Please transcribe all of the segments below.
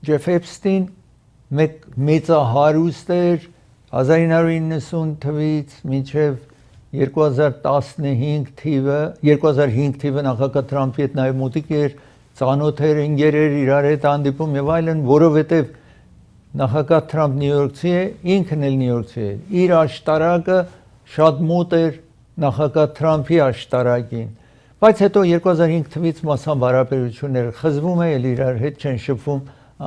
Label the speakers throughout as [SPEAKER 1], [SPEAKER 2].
[SPEAKER 1] Jeff Epstein մեծահարուստ էր 1990 թվականից մինչև 2015 թիվը նախագահ Թրամփի հետ նաև մոտիկ էր ծանոթ էր ընկեր էր իրար հետ հանդիպում եւ այլն որովհետեւ նախագահ Թրամփ նյույորքցի է ինքն էլ նյույորքցի է իր աշտարակը շատ մոտ էր նախագահ Թրամփի աշտարակին բայց հետո 2005 թվականից մասամբ հարաբերությունները խզվում է էլ իրար հետ չեն շփվում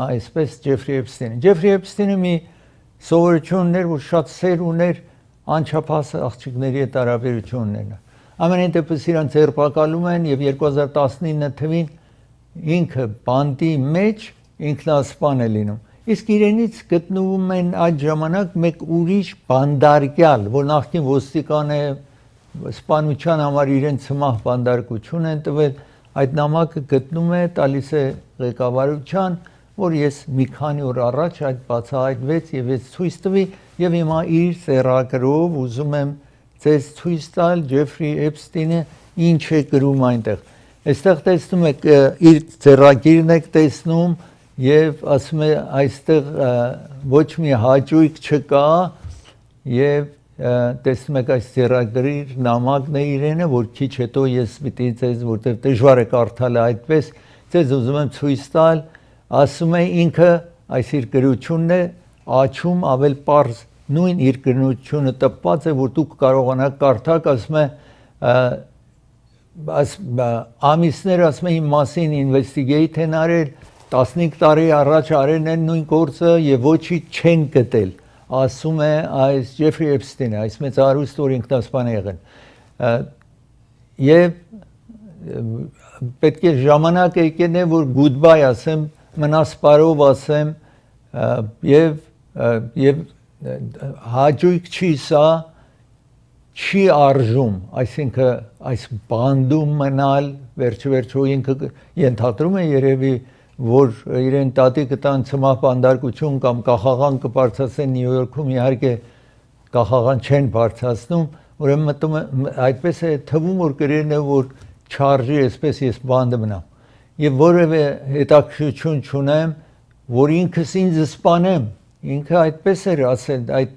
[SPEAKER 1] այսպես Ջեֆրի Էփստինը մի սովորություն ուներ որ շատ սեր ուներ անչափահաս աղջիկների հետ հարաբերություններն ամենայն դեպս իրան ձերբակալում են եւ 2019 թվին ինքը բանտի մեջ ինքնասպան է լինում իսկ իրենից գտնվում են այդ ժամանակ մեկ ուրիշ բանդարկյալ որ նախկին ոստիկան է սպանության համար իրեն ցմահ բանդարկություն են տվել այդ նամակը գտնում է տալիս է ղեկավարության որ ես մի քանի օր առաջ այդ բացահայտվեց եւ ես ցույց տվի եւ հիմա իր ծերագրով ուզում եմ ձեզ ցույց տալ Ջեֆրի Էփստինը ինչ է գրում այնտեղ այստեղ տեսնում եք իր ծերագիրն եք տեսնում եւ ասում է այստեղ ոչ մի հաճույք չկա եւ տեսնում եք այս ծերագրի նամակն է իրենը որ քիչ հետո ես պիտի ձեզ որտեվ դժվար է կարդալը այդպես ձեզ ուզում եմ ցույց տալ ասում է ինքը այս իր գրությունն է աչում ավել པարզ նույն իր գրությունը տպված է որ դուք կարողանաք կարդալ ասում է ամիսներ ասում է իմ մասին ինվեստիգեյթ են արել 15 տարի առաջ արել են նույն գործը եւ ոչինչ չեն գտել ասում է այս Ջեֆրի Էփստինը այս մեծ հարուստ որ ինքնասպան է եղել եւ պետք է ժամանակ եկեն է որ goodbye ասեմ մնաս բարով ասեմ եւ հաճույք չի սա չի արժում այսինքն այս բանդում մնալ վերջո ինքը ենթադրում է երևի որ իրեն տատիկը տան ցմահ բանդարկություն կամ կախաղան կբարձրացնեն Նյու Յորքում իհարկե կախաղան չեն բարձրացնում ուրեմն մտում այդպես է թվում որ գրելն է որ չարժի այսպես ես բանդը մնամ եւ որևէ հետաքրքրություն չունեմ որ ինքս ինձ սպանեմ ինքը այդպես էր ասել այդ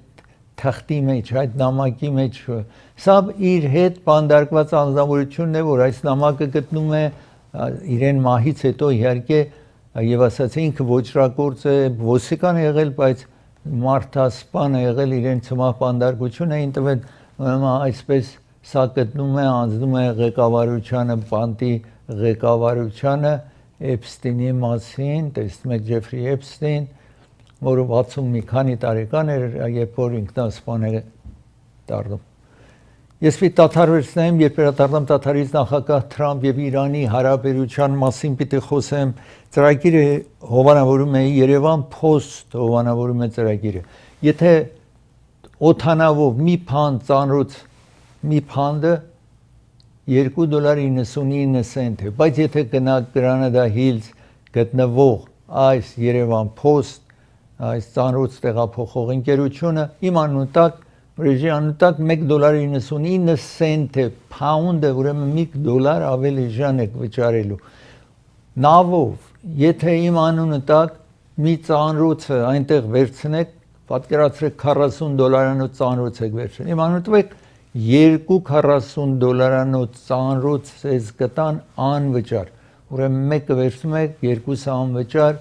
[SPEAKER 1] թղթի մեջ այդ նամակի մեջ սա իր հետ բանդարկված անձնավորությունն է որ այս նամակը գտնում է իրեն մահից հետո իհարկե եւ ասած ինքը ոչրագործ է ոստիկան է եղել բայց մարդասպան է եղել իրեն ցմահ բանդարկություն էին տվել այսպես սա գտնում է անձնում է ղեկավարությանը բանտի ղեկավարությանը Էփստինի մասին տեսնում եք Ջեֆրի Էփստին որը 60 մի քանի տարեկան էր երբ որ ինքնասպան է դառնում Ես պիտի դադարեցնեմ, երբ վերադառնամ Տաթարից նախագահ Թրամփ եւ Իրանի հարաբերության մասին պիտի խոսեմ, ծրագիրը հովանավորում է Երևան Post հովանավորում է ծրագիրը։ Եթե օթանավով մի փանդ ծանրոց մի փանդը $2.99 է, բայց եթե գնաք Granada Hills գտնվող այս Երևան Post, այս ծանրոց տեղափոխող ընկերությունը իմ անունտակ Ռեժի անունտակ $1.99 է, փաունդը, ուրեմն $1 ավելի ժան եք վճարելու։ Նավով, եթե իմ անունը տակ մի ծանրոցը այնտեղ վերցնեք, պատկերացրեք $40 ծանրոց եք վերցնել։ Իմ անունը տվեք $2.40 ծանրոց ես գտան անվճար։ Ուրեմն մեկը վերցնում եք, երկուսը անվճար,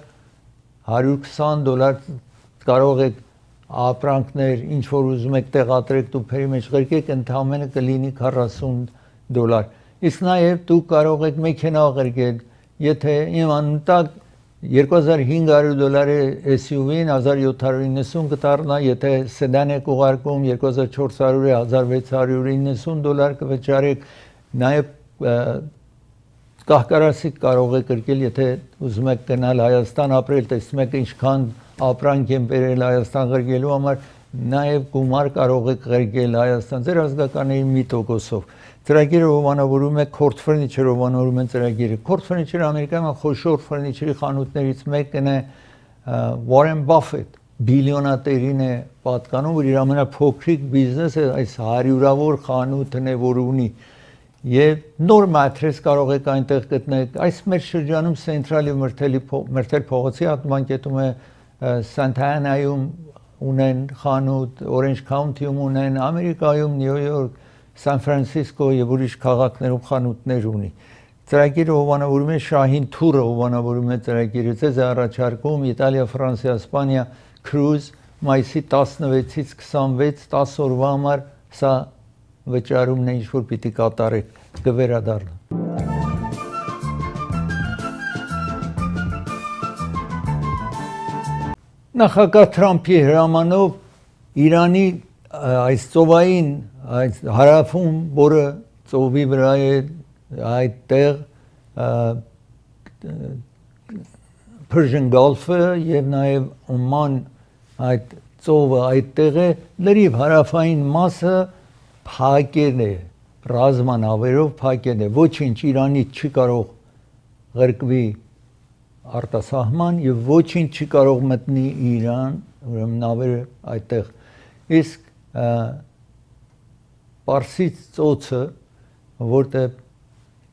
[SPEAKER 1] $120 կարող եք ապրանքներ, ինչ որ ուզում եք տեղադրեք տուփերի մեջ ղրկեք, ընդհանրապես կլինի $40։ Իսկ նաև դուք կարող եք մեքենա ղրկել, եթե իմ անունտակ $2500 է SUV-ն 1790 կդառնա, եթե սեդան եք ուղարկում 2400 է $1690 կվճարեք, նաև կահկարասիկ կարող եք ղրկել, եթե ուզում եք գնալ Հայաստան ապրել, տեսնում եք ինչքան ապրանք են բերել Հայաստան ղրկելու համար, նաև գումար կարող եք ղրկել Հայաստան ձեր ազգականների 1%-ով։ Ծրագիրը հովանավորում է Court Furniture հովանավորում են ծրագիրը։ Court Furniture Ամերիկայում խոշոր ֆուրնիչերի խանութներից մեկն է Warren Buffett, բիլիոնատերին է պատկանում, որ իր ամենափոքրիկ բիզնեսը այս հարյուրավոր խանութն է, որ ունի։ եւ նոր մատրես կարող եք այնտեղ գտնել այս մեր շրջանում Սենտրալի Մրթել փողոցի հատմանկետում է Սանտանայում ունեն խանութ, Օրենջ Քաունթիում ունեն, Ամերիկայում, Նյու Յորք, Սան Ֆրանցիսկո եւ ուրիշ քաղաքներում խանութներ ունի։ Ծրագիրը հովանավորում է Շահին Թուրը հովանավորում է ծրագիրը ձեզ առաջարկում Իտալիա, Ֆրանսիա, Իսպանիա cruise մայիսի 16-ից 26 10 օրվա համար սա վճարումն է ինչ որ պիտի կատարեք կվերադառնա։ Նախագահ Թրամփի հրամանով Իրանի այս ծովային այս հարավում, որը ծովի վրա է այդտեղ Persian Gulf-ը եւ նաեւ Օման այդ ծովը այդտեղ է լրիվ հարավային մասը փակել է ռազմանավերով փակել է ոչինչ Իրանից չի կարող ղրկվի արտասահման եւ ոչինչ չի կարող մտնի Իրան ուրեմն նավերը այդտեղ իսկ Պարսից ծոցը որտեղ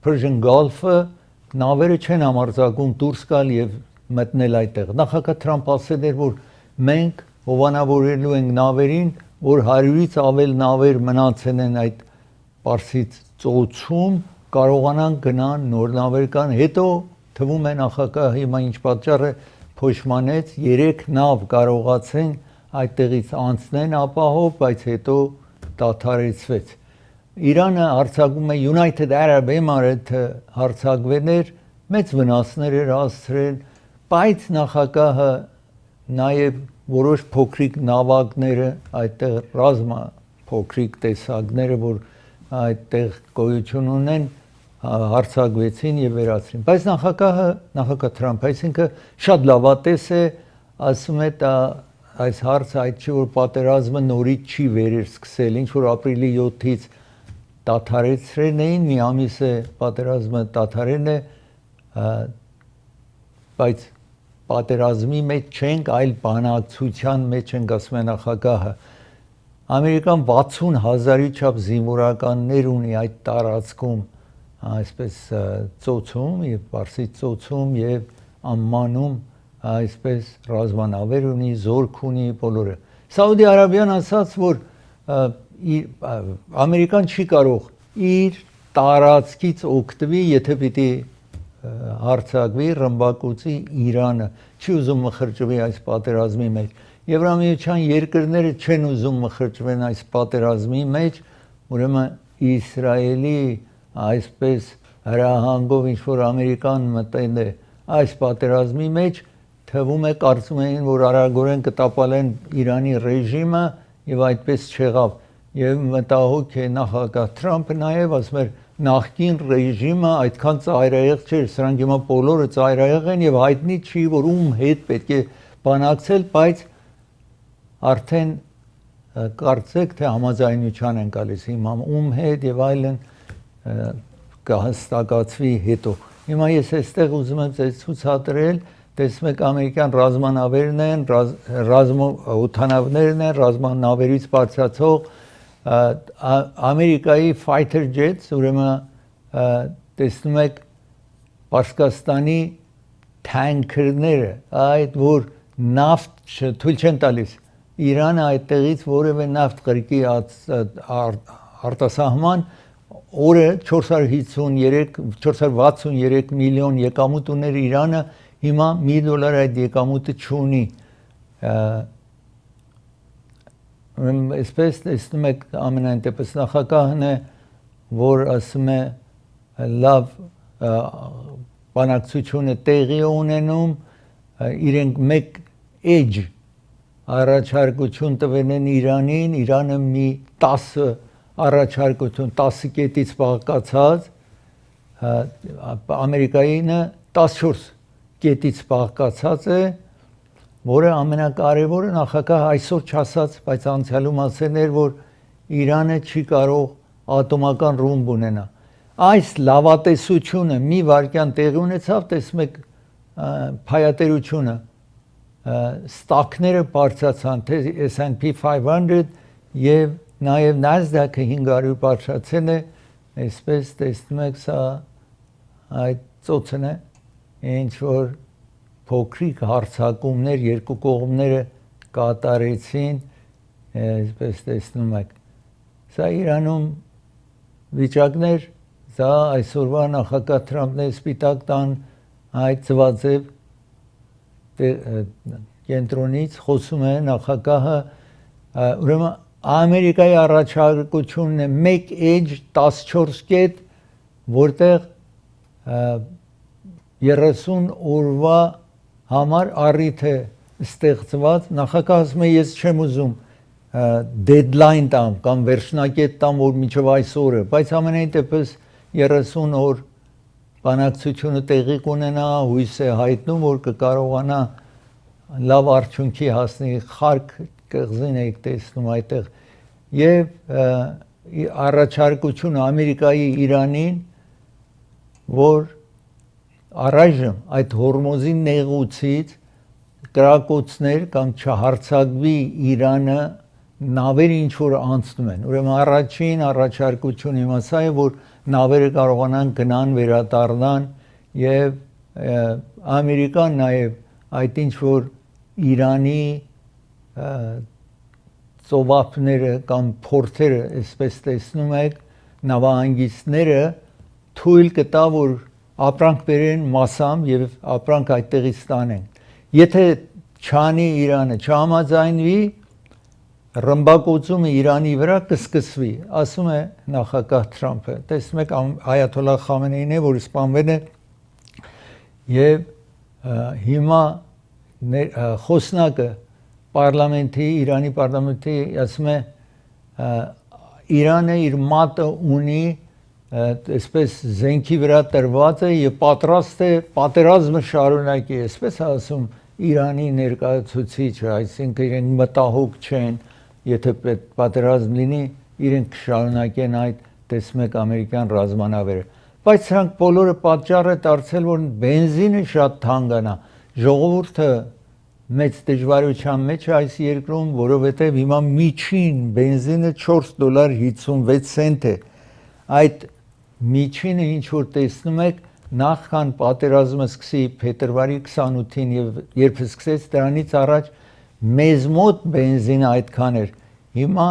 [SPEAKER 1] Persian Gulf-ը նավերը չեն համարձակում դուրս գալ եւ մտնել այդտեղ նախագահ Թրամփ ասել էր որ մենք հովանավորելու ենք նավերին որ 100-ից ավել նավեր մնացել են այդ Պարսից ծոցում կարողանան գնան նոր նավեր կան հետո թվում է նախագահ հիմա ինչ պատճառը փոշմանեց 3 նավ կարողացեն այդտեղից անցնեն ապահով բայց հետո դադարեցվեց Իրանը հարձակում է United Arab Emirates հարձակվել էր մեծ վնասներ էր հասցրել բայց նախագահը նաև որոշ փոքրիկ նավակները այդտեղ ռազմա փոքրիկ տեսակները որ այդտեղ գոյություն ունեն հարցակվեցին եւ վերացրին բայց նախագահ Թրամփը այսինքն շատ լավատես է ասում է դա այս հարցը այդ չի որ պատերազմը նորից չի վերեր սկսել ինչ որ ապրիլի 7-ից դադարեցրել էին մի ամիս է պատերազմը դադարել է բայց պատերազմի մեջ չենք այլ բանակցության մեջ ենք ասում է նախագահը Ամերիկան 60,000-ի չափ զինվորականներ ունի այդ տարածքում այսպես ծոցում եւ Պարսից ծոցում եւ Ամմանում այսպես ռազմանավեր ունի զորք ունի բոլորը Սաուդի Արաբիան ասաց որ Ամերիկան չի կարող իր տարածքից օգտվի եթե պիտի հարցակվի ռմբակոծի Իրանը չի ուզում մխրճվի այս պատերազմի մեջ Եվրամիության երկրները չեն ուզում մխրճվեն այս պատերազմի մեջ ուրեմն Իսրայելի այսպես հրահանգով ինչ որ Ամերիկան մտել է այս պատերազմի մեջ թվում է կարծում էին որ արագորեն կտապալեն Իրանի ռեժիմը եւ այդպես չեղավ եւ մտահոգ է նախագահ Թրամփը նաեւ ասում էր նախկին ռեժիմը այդքան ծայրահեղ չէր սրանք հիմա բոլորը ծայրահեղ են եւ հայտնի չի որ ում հետ պետք է բանակցել բայց արդեն կարծեք թե համաձայնության են գալիս հիմա ում հետ եւ այլն կհստակացվի հետո հիմա ես այստեղ ուզում եմ ձեզ ցուցադրել տեսնում եք ամերիկյան ռազմանավերն են օդանավերն են ռազմանավերից բարձրացող Ամերիկայի fighter jets ուրեմն տեսնում եք Պարսկաստանի թանկերները այդ որ նավթ թույլ չեն տալիս Իրանը այդտեղից որևէ նավթ ղրկի արտասահման օրը 463 միլիոն եկամուտ ուներ Իրանը հիմա $1 այդ եկամուտը չունի այսպես տեսնում եք ամենայն դեպս նախագահն է որ ասում է լավ բանակցությունը տեղի ունենում իրենք մեկ edge առաջարկություն տվել են Իրանին Իրանը մի 10 առաջարկություն 10 կետից բաղկացած Ամերիկայինը 14 կետից բաղկացած է որը ամենակարևորը նախագահ այսօր չասած բայց անցյալում ասել էր որ Իրանը չի կարող ատոմական ռումբ ունենա այս լավատեսությունը մի վարքյան տեղի ունեցավ տեսնում եք փայատերությունը ստակները բարձրացան թե S&P 500 եւ նաեւ Nasdaq-ը 500 բարձրացել է Այսպես տեսնում եք սա այդ ծոցն է ինչ որ փոքրիկ հարցակումներ երկու կողմները կատարեցին այսպես տեսնում եք սա Իրանում վիճակներ սա այսօրվա նախագահ Թրամփն է սպիտակ տան այդ ծվածև կենտրոնից խոսում է նախագահը ուրեմն Ամերիկայի առաջարկությունն է 1 էջ 14 կետ որտեղ 30 օրվա համար առիթ է ստեղծված նախագահը ասում է ես չեմ ուզում deadline տամ կամ վերջնակետ տամ որ մինչև այս օրը բայց ամենայն դեպս 30 օր բանակցությունը տեղի կունենա հույս է հայտնում որ կկարողանա լավ արդյունքի հասնի խարկ կղզին եք տեսնում այդտեղ եւ առաջարկությունը Ամերիկայի Իրանին որ առայժմ այդ հորմոզի նեղուցից կրակոցներ կամ չհարցակվի Իրանը նավեր ինչ որ անցնում են ուրեմն առաջին առաջարկությունը հիմա սա է որ նավերը կարողանան գնան վերադառնան եւ Ամերիկան նաեւ այդ ինչ որ Իրանի ծովափները կամ փորձերը այսպես տեսնում եք նավահանգիստները թույլ կտա որ ապրանք բերեն massam եւ ապրանք այդտեղից ստանեն եթե չանի Իրանը չհամաձայնվի ռմբակոծումը Իրանի վրա կսկսվի ասում է նախագահ Թրամփը տեսնում եք Այաթոլլահ Խամենեին է որ սպանվել է եւ հիմա խոսնակը Պարլամենտի Իրանի պարլամենտի ասում է Իրանը իր մատը ունի այսպես զենքի վրա տրված է եւ պատրաստ է պատերազմը շարունակի այսպես ասում Իրանի ներկայացուցիչը այսինքն իրենք մտահոգ չեն եթե պատերազմ լինի իրենք կշարունակեն այդ տեսնում եք ամերիկյան ռազմանավերը բայց սրանք բոլորը պատճառ է դարձել որ բենզինը շատ թանկանա ժողովուրդը մեծ դժվարության մեջ այս երկրում, որովհետև հիմա միջին բենզինը $4.56 է։ Այդ միջինը ինչ որ տեսնում եք, նախքան պատերազմը սկսի փետրվարի 28-ին եւ երբ սկսեց դրանից առաջ մեզ մոտ բենզինը այդքան էր։ Հիմա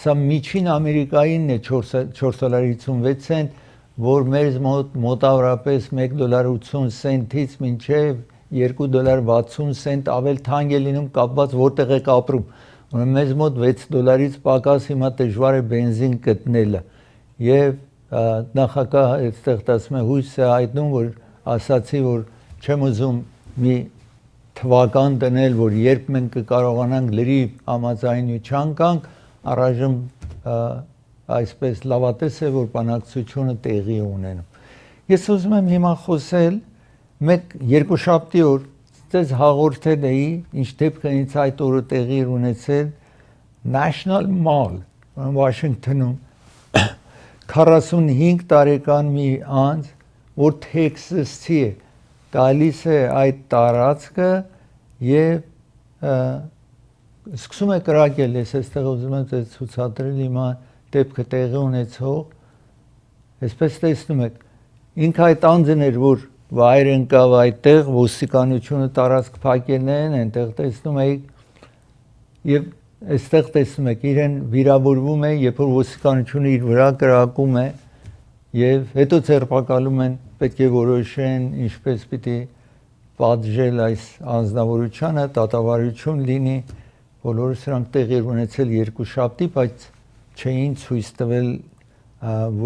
[SPEAKER 1] սա միջին Ամերիկայինն է $4.56, որ մեզ մոտ մոտավորապես $1.80-ից մինչև $2.60 ավել թանկ է լինում կապված որտեղ եք ապրում ուրեմն մեզ մոտ $6-ից պակաս հիմա դժվար է բենզին գտնելը եւ նախագահը այդտեղ դասում է հույս է հայտնում որ ասացի որ չեմ ուզում մի թվական դնել որ երբ մենք կկարողանանք լրիվ համաձայնության կանք առայժմ այսպես լավատես է որ բանակցությունը տեղի ունենում ես ուզում եմ հիմա խոսել մեկ երկուշաբթի օր ցեզ հաղորդել էի ինչ դեպքը ինձ այդ օրը տեղի ունեցել National Mall Washington-ում 45 տարեկան մի անձ որ Թեքսասցի է գալիս է այդ տարածքը եւ սկսում է կրակել ես այստեղ ուզում եմ ցեզ ցուցադրել հիմա դեպքը տեղի ունեցող այսպես տեսնում եք ինքը այդ անձն էր որ վայր ընկավ այդտեղ ոստիկանությունը տարածք փակել են այնտեղ տեսնում եք եւ այստեղ տեսնում եք իրեն վիրավորվում է երբ որ ոստիկանությունը իր վրա կրակում է եւ հետո ձերբակալում են պետք է որոշեն ինչպես պիտի պատժել այս անձնավորությանը դատավարություն լինի բոլորը սրանք տեղի ունեցել երկուշաբթի բայց չէին ցույց տվել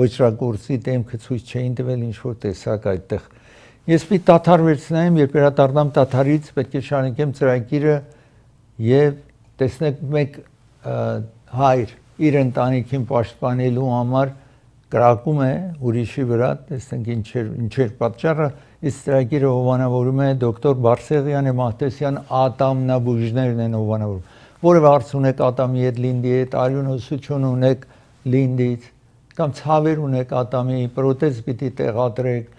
[SPEAKER 1] ոչրագործի դեմքը ցույց չէին տվել ինչ որ տեսակ այդտեղ Ես պիտի դադար վերցնեմ, երբ վերադառնամ դադարից, պետք է շարունակեմ ծրագիրը եւ տեսնեք մեկ հայր իր ընտանիքին պաշտպանելու համար կրակում է ուրիշի վրա, տեսնենք ինչեր պատճառը, իսկ ծրագիրը հովանավորում է դոկտոր Բարսեղյան Մահտեսյան ատամնաբուժներն են հովանավորում։ Որևէ հարց ունեք ատամի հետ լինդի հետ, արյունոսություն ունեք լինդից, կամ ցավեր ունեք ատամի, պրոթեզ պիտի տեղադրեք,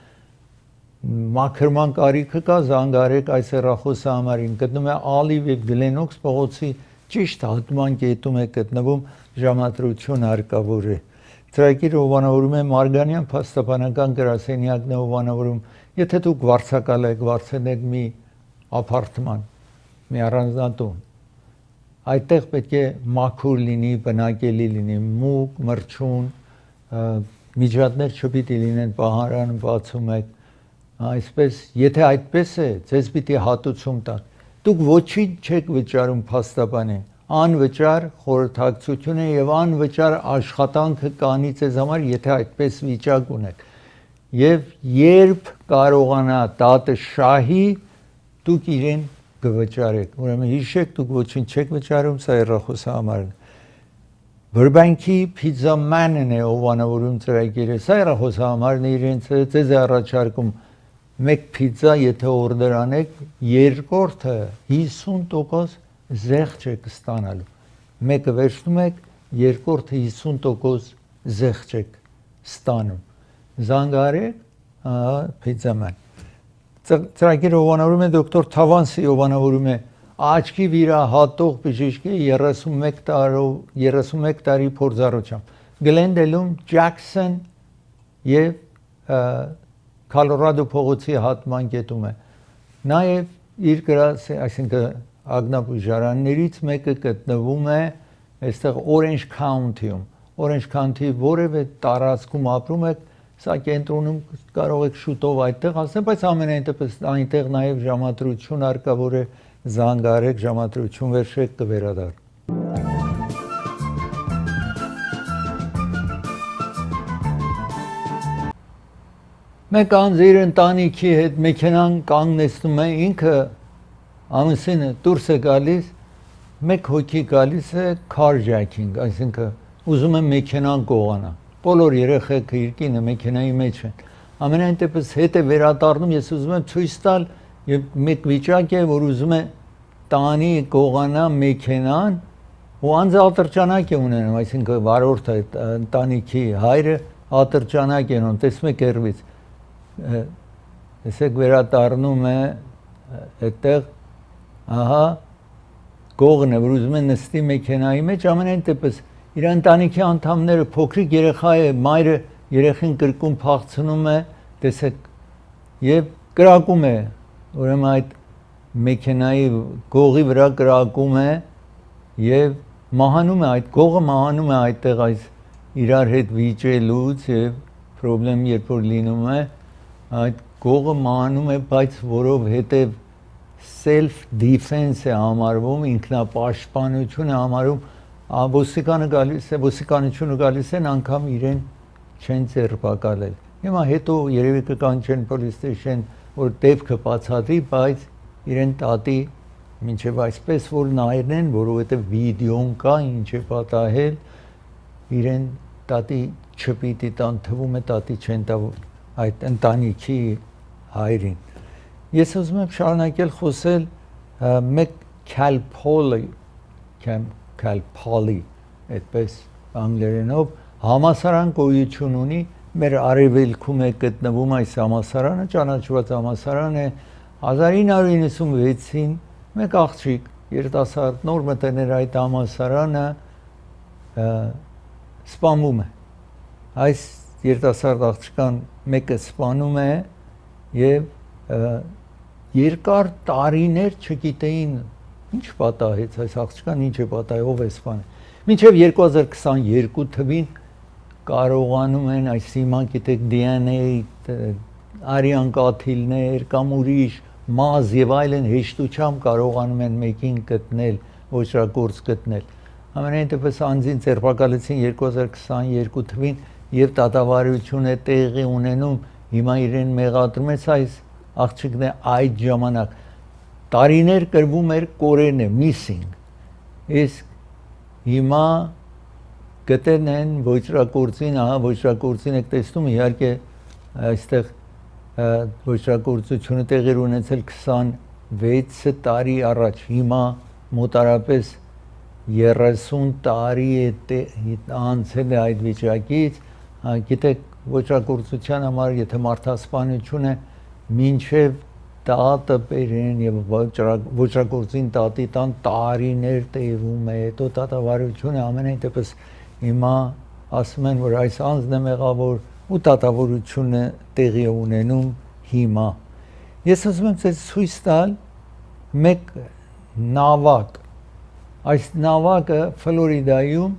[SPEAKER 1] մաքրման կարիքը կա, զանգարեք այս հեռախոսի համարին, գտնում է Ալիվ եւ Գլենոքս փողոցի ճիշտ հատման կետում է գտնվում, ժամադրություն հարկավոր է։ ծրագիրը հովանավորում է Մարգանյան փաստաբանական գրասենյակն է հովանավորում, եթե դուք վարձակալ եք, վարձենեք մի ապարտման, մի առանձնատուն, այդտեղ պետք է մաքուր լինի, բնակելի լինի, մուգ, մրջուն, միջատներ չպիտի լինեն, պահարան բացում եք, այսպես, եթե այդպես է, ձեզ պիտի հատուցում տան, դուք ոչինչ չեք վճարում փաստաբանին, անվճար խորհրդակցություն է եւ անվճար աշխատանքը կանի ձեզ համար, եթե այդպես վիճակ ունեք, եւ երբ կարողանա դատը շահի, դուք իրեն կվճարեք, ուրեմն հիշեք, դուք ոչինչ չեք վճարում, սա հեռախոսահամարն է։ Բրբանքի Pizza Man-ն է հովանավորում ծրագիրը, սա հեռախոսահամարն է իրենց, ձեզ է առաջարկում մեկ պիցա, եթե օրդեր անեք, երկրորդը 50% զեղչ եք ստանալու։ Մեկը վերցնում եք, երկրորդը 50% զեղչ եք ստանում։ Զանգարեք, Pizza Man։ Ծրագիրը հովանավորում է դոկտոր Թավանսի, հովանավորում է աչքի վիրահատող բժիշկի 31 տարի փորձառությամբ։ Գլենդելում Ջաքսոն եւ Կոլորադո փողոցի հատման կետում է։ Նաև իր գրած, այսինքն ագնաբուժարաններից մեկը գտնվում է այստեղ Orange County-ում։ Orange County որևէ տարածքում ապրում եք, սա կենտրոնում կարող եք շուտով այդտեղ հասնել, բայց ամենայն դեպս այնտեղ նաև ժամադրություն հարկավոր է, զանգարեք, ժամադրություն վերցրեք կվերադառնա։ Մեկ անձ իր ընտանիքի հետ մեքենան կանգնեցնում է, ինքը ամուսինը դուրս է գալիս, մեկ հոգի գալիս է carjacking, այսինքն ուզում է մեքենան կողանա։ Բոլոր երեխեքը իր կինը մեքենայի մեջ են։ Ամենայն դեպս հետ է վերադառնում, ես ուզում եմ ցույց տալ, եւ մեկ վիճակ է, որ ուզում է տանի կողանա մեքենան, ու անձը ատրճանակ է ունենում, այսինքն վարորդը ընտանիքի հայրը ատրճանակ է ունում, տեսնում եք երևից։ Տեսեք վերադառնում է այդտեղ, ահա գողն է, որ ուզում է նստի մեքենայի մեջ, ամենայն դեպս իր ընտանիքի անդամները, փոքրիկ երեխա է, մայրը երեխին կրկում փախցնում է, տեսեք, եւ կրակում է, ուրեմն այդ մեքենայի գողի վրա կրակում է եւ մահանում է, այդ գողը մահանում է այդտեղ այս իրար հետ վիճելուց եւ խնդրեմ երբ որ լինում է, այդ գողը մահանում է, բայց որովհետեւ self defense է համարվում, ինքնապաշտպանություն է համարվում, ոստիկանը գալիս է, ոստիկանությունը գալիս են անգամ իրեն չեն ձերբակալել։ Հիմա հետո երևի կկանչեն police station, որ դեպքը բացատրի, բայց իրեն տատի մինչև այսպես որ նայեն, որովհետեւ վիդեոն կա, ինչ է պատահել, իրեն տատի չպիտի տան, թվում է տատի չեն տա այդ ընտանիքի հայրին։ Ես ուզում եմ շարունակել խոսել մեկ Cal-Poly, այդպես անգլերենով, համասարան գոյություն ունի, մեր արևելքում է գտնվում այս համասարանը, ճանաչված համասարան է, 1996-ին մեկ աղջիկ երիտասարդ նոր մտներ այդ համասարանը սպանվում է։ Այս երիտասարդ աղջկան մեկը սպանում է եւ երկար տարիներ չգիտեին ինչ պատահեց այս աղջկան, ինչ է պատահել, ով է սպանել։ Մինչև 2022 թվին կարողանում են այս հիմա գիտեք DNA արյան կաթիլներ կամ ուրիշ մազ եւ այլն հեշտությամբ կարողանում են մեկին գտնել, ոչրագործ գտնել։ Ամենայն դեպս անձին ձերբակալեցին 2022 թվին եւ դատավարություն է տեղի ունենում, հիմա իրեն մեղադրում է, այս աղջիկն է այդ ժամանակ տարիներ կրվում էր կորեն է missing, իսկ հիմա գտեն են ոչրագործին, ահա ոչրագործին եք տեսնում, իհարկե այստեղ ոչրագործությունը տեղի ունեցել 26 տարի առաջ, հիմա մոտարապես 30 տարի է անցել է այդ վիճակից, գիտեք ոչրագործության համար, եթե մարդասպանություն է, մինչև տատը բերեն եւ ոչրագործին տատի տան տարիներ տևում է, հետո դատավարությունը ամենայն դեպս հիմա ասում են, որ այս անձն է մեղավոր ու դատավորությունը տեղի է ունենում հիմա։ Ես ուզում եմ ձեզ ցույց տալ մեկ նավակ։ Այս նավակը Ֆլորիդայում,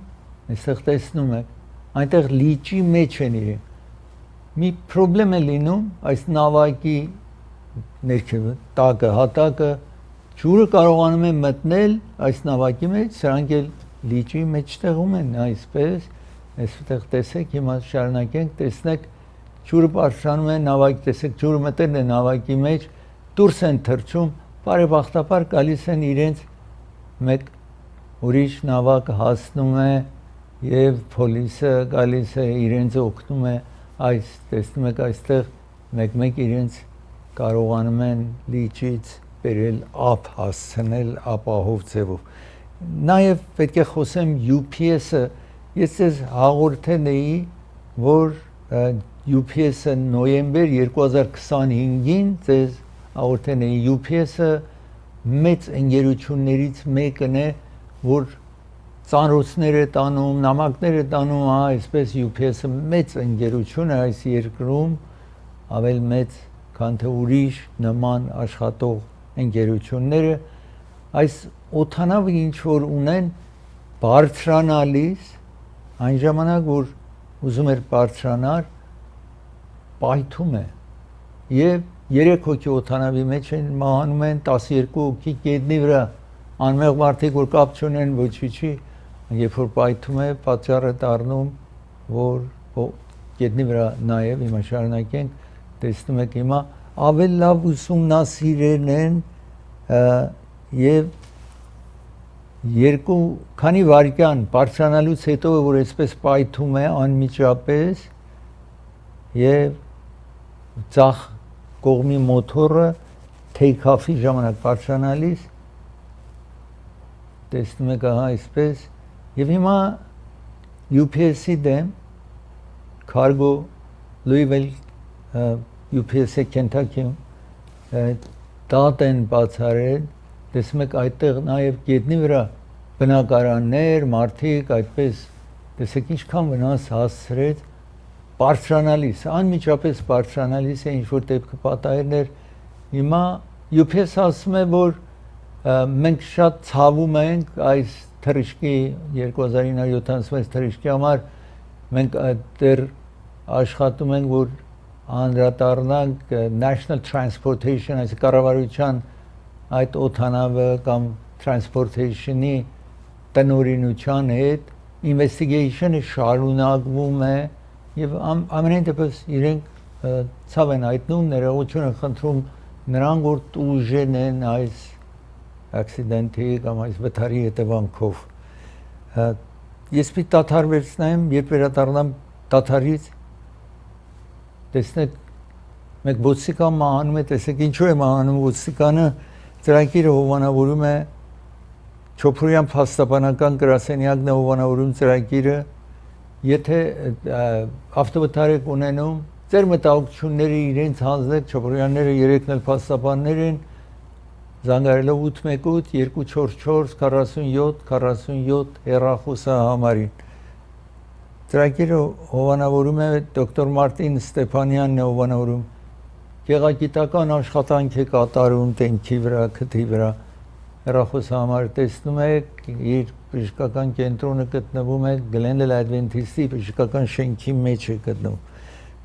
[SPEAKER 1] այստեղ տեսնում եք, այնտեղ լիճի մեջ են իրենք։ Մի խնդրեմ է լինում այս նավակի ներքևը, տակը, հատակը, ջուրը կարողանում է մտնել այս նավակի մեջ, սրանք էլ լիճի մեջտեղում են, այսպես, այստեղ տեսեք, հիմա շարունակենք, տեսնեք, ջուրը բարձրանում է նավակի, տեսեք, ջուրը մտել է նավակի մեջ, դուրս են թռչում, բարեբախտաբար գալիս են իրենց մեկ ուրիշ նավակ հասնում է եւ փոլիսը գալիս է իրենց օգնում է այս տեսնում եք այստեղ մեկ-մեկ իրենց կարողանում են լիճից բերել ափ հասցնել ապահով ձևով։ Նաեւ պետք է խոսեմ UPS-ը, ես ձեզ հաղորդել էի, որ UPS-ը նոյեմբեր 2025-ին ձեզ հաղորդել էի UPS-ը մեծ ընկերություններից մեկն է, որ ծանրոցներ է տանում, նամակներ է տանում, այսպես UPS-ը մեծ ընկերություն է այս երկրում, ավել մեծ, քան թե ուրիշ նման աշխատող ընկերությունները, այս օդանավը ինչ որ ունեն բարձրանալիս, այն ժամանակ որ ուզում էր բարձրանալ, պայթում է եւ 3 հոգի օդանավի մեջ են մահանում են 12 հոգի գետնի վրա, անմեղ մարդիկ որ կապ չունեն ոչինչի, երբ որ պայթում է, պատճառ է դառնում, որ գետնի վրա նաեւ հիմա շարունակենք, տեսնում եք հիմա ավելի լավ ուսումնասիրել են եւ երկու քանի վայրկյան բարձրանալուց հետո որ այսպես պայթում է անմիջապես եւ ցախ կողմի մոտորը take-off-ի ժամանակ բարձրանալիս տեսնում եք ահա այսպես եւ հիմա UPS-ի դեմ cargo Louisville UPS-ի Kentucky-ում դատ են բացարել, տեսնում եք այդտեղ նաեւ գետնի վրա բնակարաններ, մարդիկ այդպես տեսեք ինչքան վնաս հասցրեց բարձրանալիս, անմիջապես բարձրանալիս է ինչ-որ դեպքը պատահել էր, հիմա UPS ասում է, որ մենք շատ ցավում ենք այս թռիչքի 2976 թռիչքի համար, մենք դեռ աշխատում ենք, որ անդրադառնանք National Transportation, այս կառավարության այդ օդանավը կամ transportation-ի տնօրինության հետ investigation-ը շարունակվում է եւ ամենայն դեպս իրենք ցավ են հայտնում, ներողություն են խնդրում նրանք, որ ուժեն են այս accident-ի կամ այս վթարի հետևանքով։ Ես պիտի դադարեցնեմ, երբ վերադառնամ դադարից, տեսնեք, մեկ ոստիկան մահանում է, տեսեք ինչու է մահանում ոստիկանը, ծրագիրը հովանավորում է Չոփուրյան փաստաբանական գրասենյակն է հովանավորում ծրագիրը, եթե ավտովթար եք ունենում, ձեր մտահոգությունները իրենց հանձնեք, Չոփուրյանները երեքն էլ փաստաբաններ են, զանգարելով 818 244 47 47 հեռախոսահամարին։ Ծրագիրը հովանավորում է դոկտոր Մարտին Ստեփանյանն է հովանավորում, գեղագիտական աշխատանք է կատարում տենքի վրա, քթի վրա, հեռախոսահամարը տեսնում եք, իր բժշկական կենտրոնը գտնվում է Glendale Adventist-ի բժշկական շենքի մեջ է գտնվում։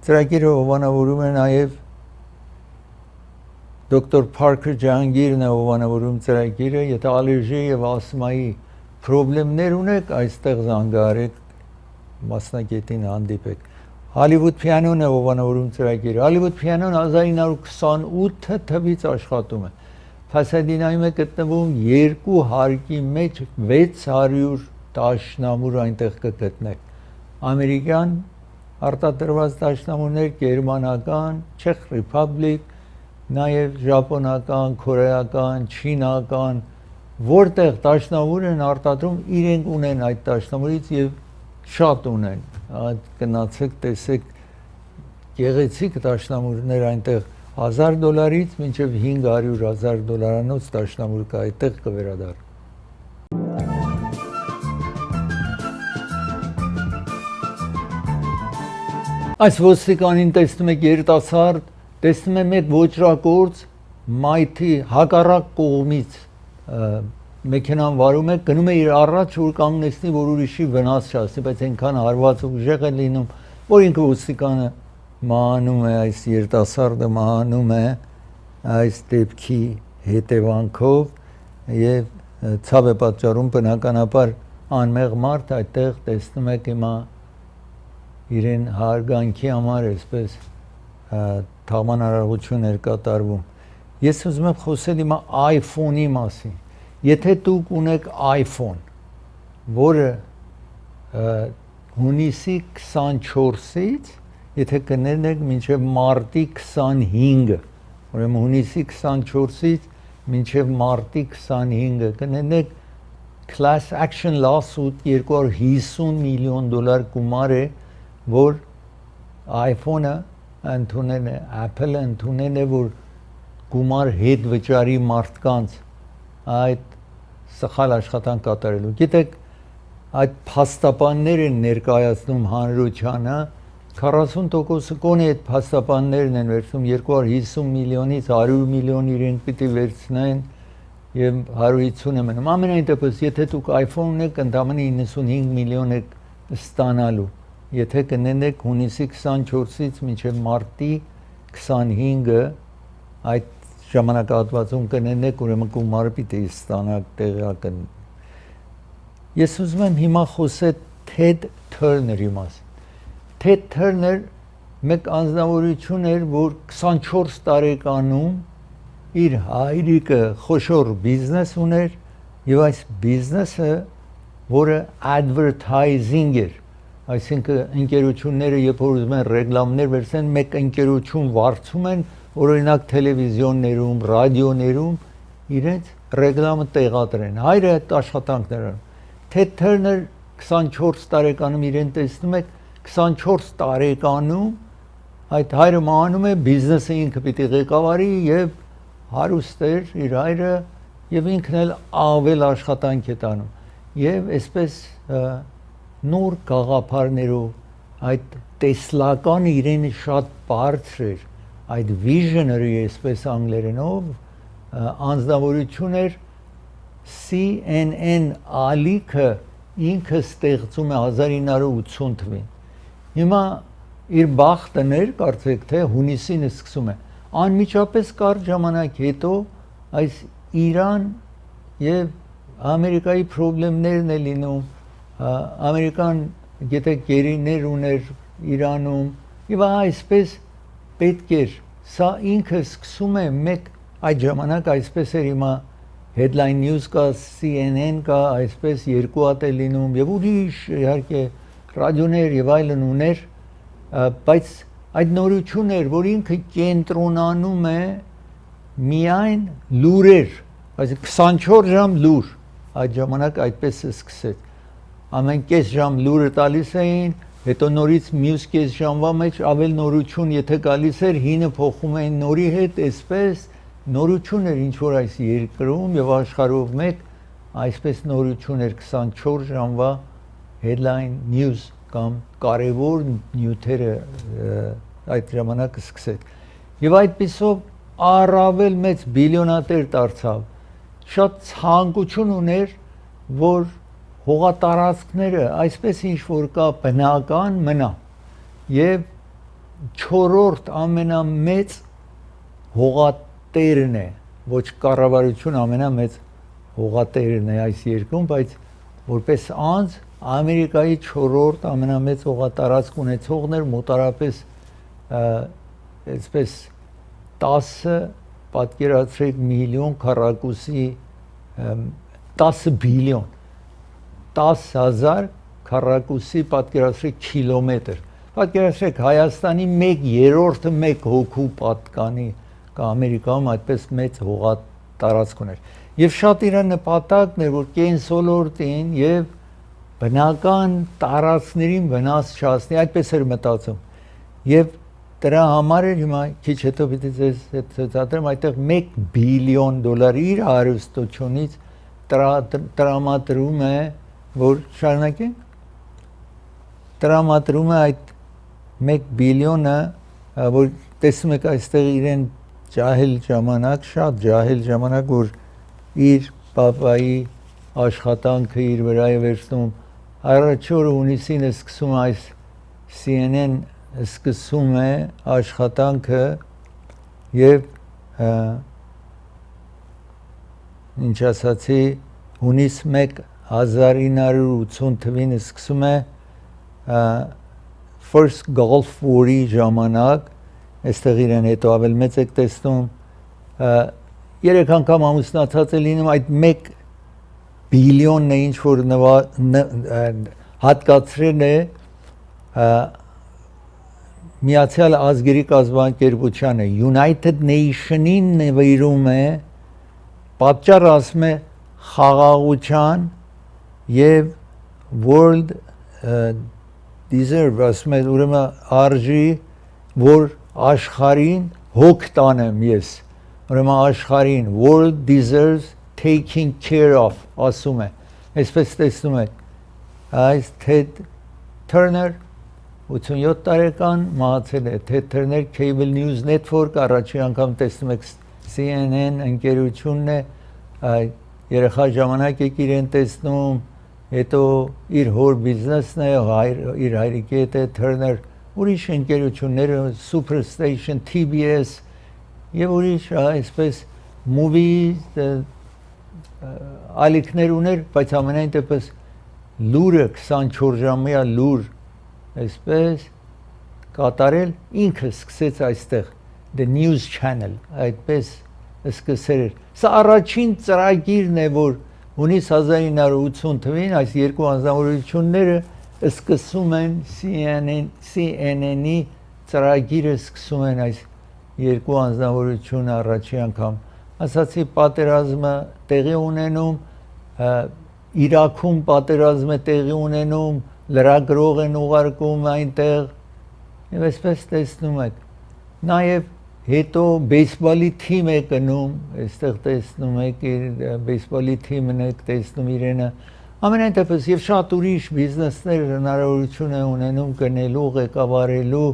[SPEAKER 1] Ծրագիրը հովանավորում է նաև Դոկտոր Parker Ջահանգիրն է հովանավորում ծրագիրը, եթե ալերգի եւ ասմայի խնդիրներ ունեք, այստեղ զանգահարեք, մասնագետին հանդիպեք։ Hollywood Piano-ն է հովանավորում ծրագիրը։ Hollywood Piano-ն 1928 թվականից աշխատում է։ Pasadena-ում է գտնվում 2 հարկի մեջ 600 դաշնամուր այնտեղ կգտնեք։ Ամերիկյան արտադրված դաշնամուրներ, գերմանական, Czech Republic, նաև ժապոնական, կորեական, չինական, որտեղ դաշնամուր են արտադրում, իրենք ունեն այդ դաշնամուրից եւ շատ ունեն։ Գնացեք, տեսեք գեղեցիկ դաշնամուրներ այնտեղ $1000-ից մինչև $500,000 դաշնամուր կա այդտեղ կվերադառնա։ Այս ոստիկանին տեսնում եք երիտասարդ, տեսնում եք մեկ ոճրագործ մայթի հակառակ կողմից մեքենան վարում է, գնում է իր առաջ, որ կանգնեցնի, որ ուրիշի վնաս չասի, բայց այնքան հարված ու ուժեղ է լինում, որ ինքը ոստիկանը մահանում է, այս երիտասարդը մահանում է այս դեպքի հետևանքով եւ ցավ է պատճառում բնականաբար անմեղ մարդ այդտեղ տեսնում եք հիմա իրեն հարգանքի համար այսպես թամանարարություններ կատարվում։ Ես ուզում եմ խոսել հիմա iPhone-ի մասին։ Եթե դուք ունեք iPhone, որը հունիսի 24-ից, եթե կներնեք մինչև մարտի 25-ը, ուրեմն հունիսի 24-ից մինչև մարտի 25-ը կներնեք class action lawsuit $250 միլիոն գումար է, որ iPhone-ը ընդունել է, Apple-ը ընդունել է, որ գումար հետ վճարի մարդկանց այդ սխալ աշխատանք կատարելու։ Գիտեք, այդ փաստաբաններ են ներկայացնում հանրությանը, 40%-ը կոնե այդ փաստաբաններն են վերցնում, 250 միլիոնից 100 միլիոն իրենք պիտի վերցնեն եւ 150-ը մնում։ Ամենայն դեպս, եթե դուք iPhone ունեք, ընդամենը 95 միլիոն եք ստանալու։ Եթե կնենեք հունիսի 24-ից մինչև մարտի 25-ը այդ ժամանակահատվածում կնենեք, ուրեմն գումարը պիտի ստանաք տեղյակն։ Ես ուզում եմ հիմա խոսել Ted Turner-ի մասին։ Ted Turner մեկ անձնավորություն էր, որ 24 տարեկանում իր հայրիկը խոշոր բիզնես ուներ եւ այս բիզնեսը, որը advertising էր, այսինքն ընկերությունները երբ որ ուզում են ռեկլամներ վերցնեն, մեկ ընկերություն վարձում են, օրինակ տելևիզիոններում, ռադիոներում իրենց ռեկլամը տեղադրեն։ Հայրը այդ աշխատանքներ անում։ Ted Turner 24 տարեկանում իրեն տեսնում եք 24 տարեկանում այդ հայրը մահանում է, բիզնեսը ինքը պիտի ղեկավարի եւ հարուստ էր իր հայրը եւ ինքն էլ ավել աշխատանք է տանում եւ այսպես նոր գաղափարներով այդ տեսլական իրեն շատ բարձր էր, այդ visionary այսպես անգլերենով անձնավորություն էր CNN ալիքը ինքը ստեղծում է 1980 թվականին։ Հիմա իր բախտն էր, կարծեք թե հունիսին սկսում է։ Անմիջապես կարճ ժամանակ հետո այս Իրան եւ Ամերիկայի խնդիրներն է լինում, Ամերիկան գիտեք գերիներ ուներ Իրանում եւ այսպես պետք էր սա ինքը սկսում է մեկ այդ ժամանակ այսպես էր հիմա headline news կա, CNN կա, այսպես երկու հատ է լինում եւ ուրիշ իհարկե ռադիոներ եւ այլն ուներ, բայց այդ նորությունն էր, որ ինքը կենտրոնանում է միայն լուրեր, այսինքն 24 ժամ լուր, այդ ժամանակ այդպես է սկսեց։ Ամեն կես ժամ լուրը տալիս էին, հետո նորից մյուս կես ժամվա մեջ ավել նորություն, եթե գալիս էր, հինը փոխում էին նորի հետ, այսպես նորություն էր ինչ որ այս երկրում եւ աշխարհով մեկ այսպես նորություն էր 24 ժամվա headline news կամ կարևոր նյութերը այդ ժամանակը սկսեց եւ այդպիսով առավել մեծ բիլիոնատեր դարձավ, շատ ցանկություն ուներ, որ հողատարածքները այսպես ինչ որ կա բնական մնա եւ 4-րդ ամենամեծ հողատերն է, ոչ կառավարություն ամենամեծ հողատերն է այս երկրում, բայց որպես անձ Ամերիկայի 4-րդ ամենամեծ հողատարածք ունեցողն էր, մոտարապես այսպես 10 պատկերացրեք միլիոն քառակուսի 10 բիլիոն 10,000 քառակուսի պատկերացրեք կիլոմետր, պատկերացրեք Հայաստանի 1/3-ը մեկ հոգու պատկանի կա Ամերիկայում այդպես մեծ հողատարածք ուներ եւ շատ իր նպատակն էր, որ կենսոլորտին եւ բնական տարածքներին վնաս չհասնի, այդպես էր մտածում եւ դրա համար էր հիմա քիչ հետո պիտի ձեզ ցույցադրեմ այդտեղ $1 բիլիոն իր հարստությունից տրամադրում է, որ շարունակենք տրամադրում է այդ 1 բիլիոնը որ տեսնում եք այստեղ իրեն ջահել ժամանակ, շատ ջահել ժամանակ, որ իր պապայի աշխատանքը իր վրա է վերցնում, առաջի օրը հունիսին է սկսում այս CNN սկսում է աշխատանքը եւ ինչ ասացի հունիս 1 1980 թվին սկսում է First Gulf War-ի ժամանակ այստեղ իրեն հետո ավել մեծ եք տեսնում 3 անգամ ամուսնացած է լինում այդ 1 բիլիոնն է ինչ որ հատկացրել է Միացյալ ազգերի կազմակերպությանը United Nation-ին նվիրում է պատճառ ասում է խաղաղության եւ World Deserve ասում է ուրեմն արժի որ աշխարհին հոգ տանեմ ես ուրեմն աշխարհին World Deserves taking care of ասում է այսպես տեսնում եք այս Ted Turner 87 տարեկան մահացել է Ted Turner Cable News Network առաջի անգամ տեսնում եք CNN ընկերությունն է երեխա ժամանակ եք իրեն տեսնում հետո իր հոր բիզնեսն է իր հայրիկի հետ է Turner ուրիշ ընկերությունները Superstation TBS եւ ուրիշ այսպես movies ալիքներ ուներ բայց ամենայն դեպս լուրը 24 ժամյա լուր այսպես կատարել ինքը սկսեց այստեղ the news channel այդպես սկսել սա առաջին ծրագիրն է որ հունիս 1980 թվին այս երկու անձնավորությունները սկսում են CNN-ի ծրագիրը սկսում են այս երկու անձնավորությունը առաջի անգամ ասացի պատերազմը տեղի ունենում Իրաքում պատերազմը տեղի ունենում լրագրող են ուղարկում այնտեղ եւ այսպես տեսնում եք նաեւ հետո բեյսբոլի թիմ է գնում այստեղ տեսնում եք բեյսբոլի թիմն եք տեսնում իրենը ամենայն դեպս եւ շատ ուրիշ բիզնեսներ հնարավորություն է ունենում գնելու ղեկավարելու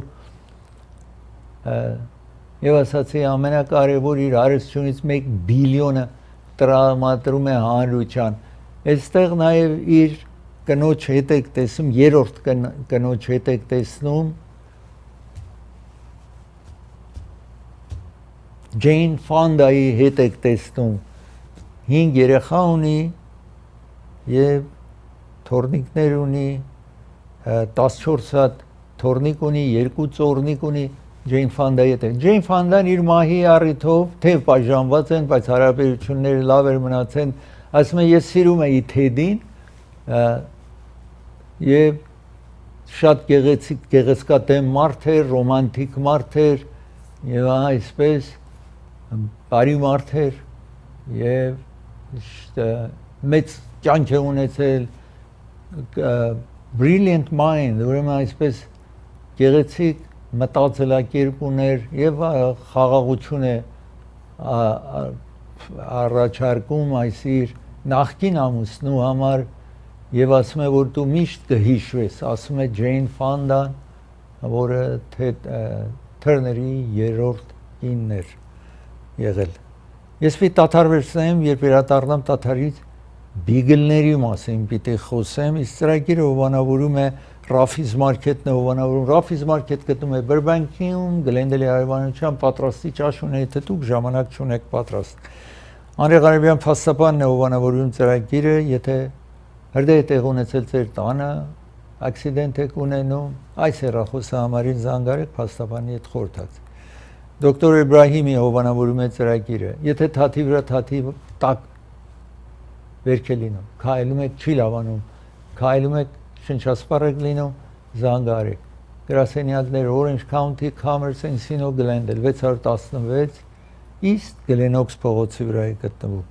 [SPEAKER 1] եւ ասացի ամենակարևոր իր արժությունից 1 բիլիոնը տրամադրում է հանրության այստեղ նաեւ իր կնոջ հետ եք տեսնում երրորդ կնոջ հետ եք տեսնում Jane Fonda-ի հետ եք տեսնում 5 երեխա ունի եւ թորնիկներ ունի 14 հատ թորնիկ ունի 2 ծորնիկ ունի Jane Fonda-ի հետ Jane Fonda-ն իր մահի առիթով թեև բաժանված են բայց հարաբերությունները լավ էր մնացել ասում է ես սիրում էի Ted-ին եւ շատ գեղեցկատեմ մարդ էր ռոմանտիկ մարդ էր եւ այսպես բարի մարդ էր եւ մեծ կյանք է ունեցել brilliant mind ուրեմն այսպես գեղեցիկ մտածելակերպ ուներ եւ խաղաղություն է առաջարկում այս իր նախկին ամուսնու համար եւ ասում է որ դու միշտ կհիշվես ասում է Jane Fonda-ն որը Turner-ի երրորդ կինն էր եղել ես պիտի տաթարվեցնեմ երբ վերադառնամ տաթարից բիգլների մասին պիտի խոսեմ իսկ ծրագիրը հովանավորում է Raffi's Market-ն է հովանավորում Raffi's Market գտնվում է Burbank-ում Glendale-ի հարևանությամբ պատրաստի ճաշ ունեք դուք ժամանակ չունեք պատրաստ Անրեղարևյան փաստաբանն է հովանավորում ծրագիրը եթե հրդեհ տեղ ունեցել ձեր տանը ակսիդենտ եք ունենում այս հեռախոսահամարին զանգարեք փաստաբանի հետ խորհրդած Դոկտոր Իբրահիմի հովանավորում է ծրագիրը եթե թաթի վրա թաթի տակ վերք է լինում քայլում եք չի լավանում քայլում եք շնչասպառ եք լինում զանգարեք գրասենյակներ Orange County Commerce Encino Glendale 616 East Glenox փողոցի վրա է գտնվում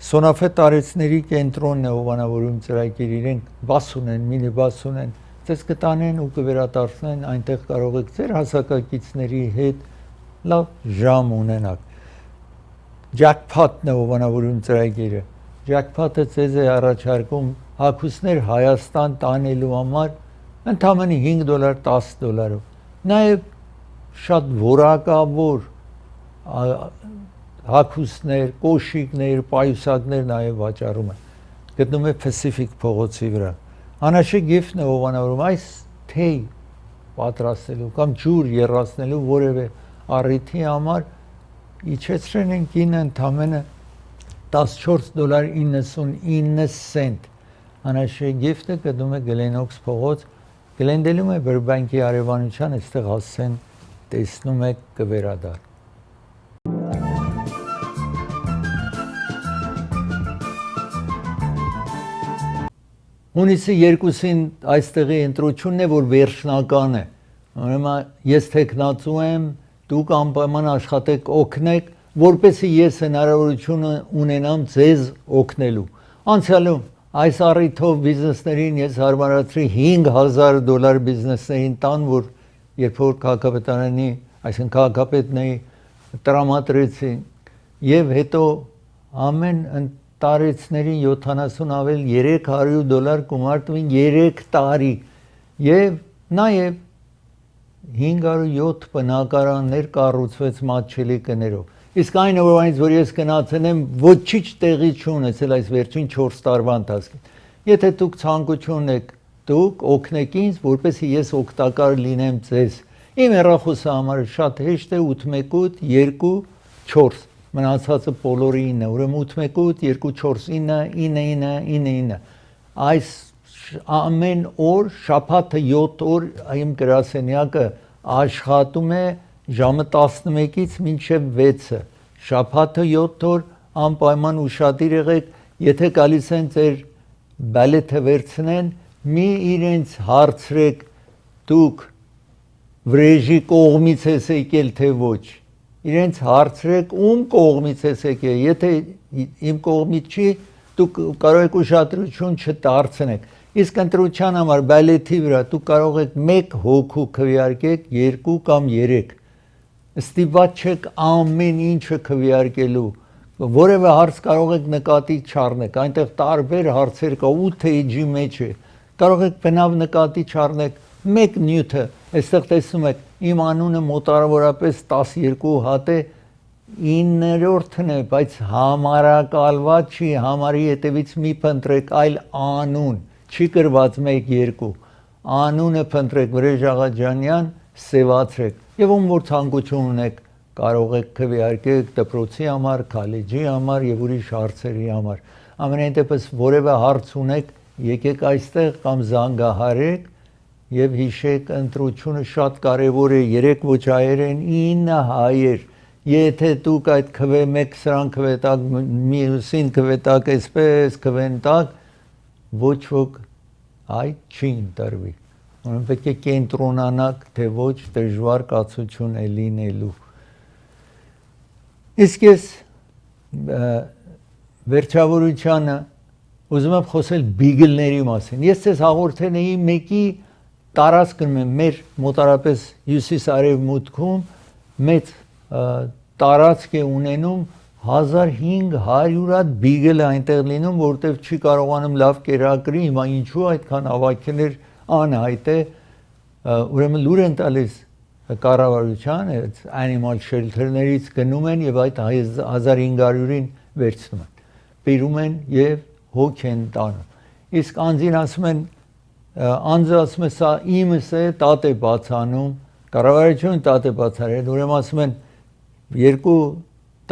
[SPEAKER 1] Սոնաֆե տարեցների կենտրոնն է հովանավորում ծրագիր իրենք բաս ունեն մինի բաս ունեն ձեզ կտանեն ու կվերադարձնեն այնտեղ կարող եք ձեր հասակակիցների հետ լավ ժամ ունենաք Jackpot-ն է հովանավորում ծրագիրը Jackpot-ը ձեզ է առաջարկում հագուստներ Հայաստան տանելու համար ընդամենը $5 $10 Նաև շատ որակավոր հագուստներ, կոշիկներ, պայուսակներ նաև վաճառում են։ Գտնում է Pacific փողոցի վրա։ Անաշե գիֆտն է ովանավորում այս թեյ պատրաստելու կամ ջուր եռացնելու որևէ առիթի համար իջեցրել են գինը ընդամենը $14.99 Անաշե գիֆտը գտնում է Գլենոքս փողոց Գլենդելում է Բրբանկի արևանության այստեղ հասցեն տեսնում եք կվերադառ Հունիսի 2-ին այստեղի ընտրությունն է, որ վերջնական է։ Ուրեմն ես տեխնացու եմ, դուք անպայման աշխատեք օգնեք, որպեսզի ես հնարավորություն ունենամ ձեզ օգնելու։ Անցյալում այս առիթով բիզնեսներին ես հարմարացրի $5,000 բիզնեսներին տան, որ երբ որ քաղաքապետարանի, այսինքն քաղաքապետների տրամադրեցի եւ հետո ամեն տարեցներին 70 ավել $300 գումար տվին 3 տարի եւ նաեւ 507 բնակարաններ կառուցվեց մատչելի կներով իսկ այն օրվանից որ ես գնացել եմ ոչինչ տեղի չունեցել այս վերջին 4 տարվա ընթացքում եթե դուք ցանկություն եք դուք օգնեք ինձ որպեսզի ես օգտակար լինեմ ձեզ իմ հեռախոսը համարը շատ հեշտ է 818 24 մնացածը բոլորի 9 ուրեմն 818-249-9999 այս ամեն օր շաբաթը 7 օր իմ գրասենյակը աշխատում է ժամը 11-ից մինչև 6-ը շաբաթը 7 օր անպայման ուշադիր եղեք եթե գալիս են ձեր բալետը վերցնեն մի իրենց հարցրեք դուք վրեժի կողմից ես եկել թե ոչ իրենց հարցրեք ում կողմից ես եկել եթե իմ կողմից չի դուք կարող եք ուշադրություն չդարձնեք իսկ ընտրության համար բալետի վրա դուք կարող եք 1 հոգու քվեարկեք 2 կամ 3 ստիպված չեք ամեն ինչը քվեարկելու որևէ հարց կարող եք նկատի չառնեք այնտեղ տարբեր հարցեր կա 8 էջի մեջ է կարող եք բնավ նկատի չառնեք 1 նյութը այստեղ տեսնում եք իմ անունը մոտավորապես 12 հատ է 9-րդն է բայց համարակալված չի համարի հետևից մի փնտրեք այլ անուն չի գրված 1-2 անունը փնտրեք Վրեժ Աղաջանյան սևացրեք եւ ում որ ցանկություն ունեք կարող եք քվեարկեք դպրոցի համար, քոլեջի համար եւ ուրիշ հարցերի համար ամենայն դեպս որևէ հարց ունեք եկեք այստեղ կամ զանգահարեք Եվ հիշեք ընտրությունը շատ կարևոր է 3 ոչ հայերեն 9 հայեր եթե դուք այդ քվե մեկ սրան քվետակ մյուսին քվետակ այսպես քվեն տակ ոչ ոք այդ չի ընտրվի ուրեմն պետք է կենտրոնանաք թե ոչ դժվար կացություն է լինելու իսկ ես վերջավորությանը ուզում եմ խոսել բիգլների մասին ես ձեզ հաղորդել էի մեկի տարածքն է մեր մոտարապես հյուսիս-արևմուտքում մեծ տարածք է ունենում 1500 բիգլ այնտեղ լինում որտեղ չի կարողանում լավ կերակրի հիմա ինչու այդքան ավակներ անհայտ է ուրեմն լուր են տալիս կառավարության animal shelter-ներից գնում են եւ այդ 1500-ին վերցնում են բերում են եւ հոգ են տանում իսկ անձին ասում են Անձը ասում է սա իմս է տատ է բացանում կառավարությունը տատ է բացարել ուրեմն ասում են երկու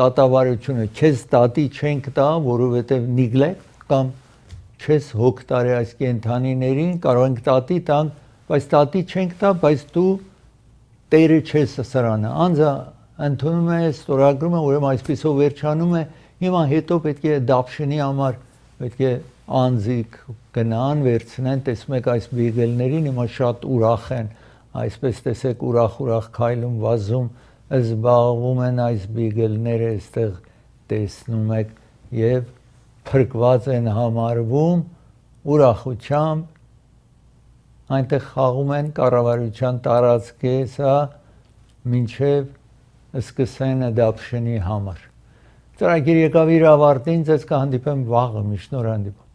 [SPEAKER 1] տատավարությունը քեզ տատի չենք տա որովհետև նիգլեկտ կամ չես հոգ տարի այս կենթանիներին կարող ենք տատի տանք բայց տատի չենք տա բայց դու տերը չես սրանը անձը ընդունում է ստորագրում է ուրեմն այսպեսով վերջանում է հիմա հետո պետք է դապշնի համար պետք է անձիկ գնան վերցնեն տեսնում եք այս բիգլներին հիմա շատ ուրախ են այսպես տեսեք ուրախ քայլում վազում զբաղվում են այս բիգլները այստեղ տեսնում եք եւ փրկված են համարվում ուրախությամբ այնտեղ խաղում են կառավարության տարածք է սա մինչև սկսեն դապշնի համար ծրագիր եկավ իր ավարտին ձեզ կհանդիպեմ վաղը մի շնորհանդիպում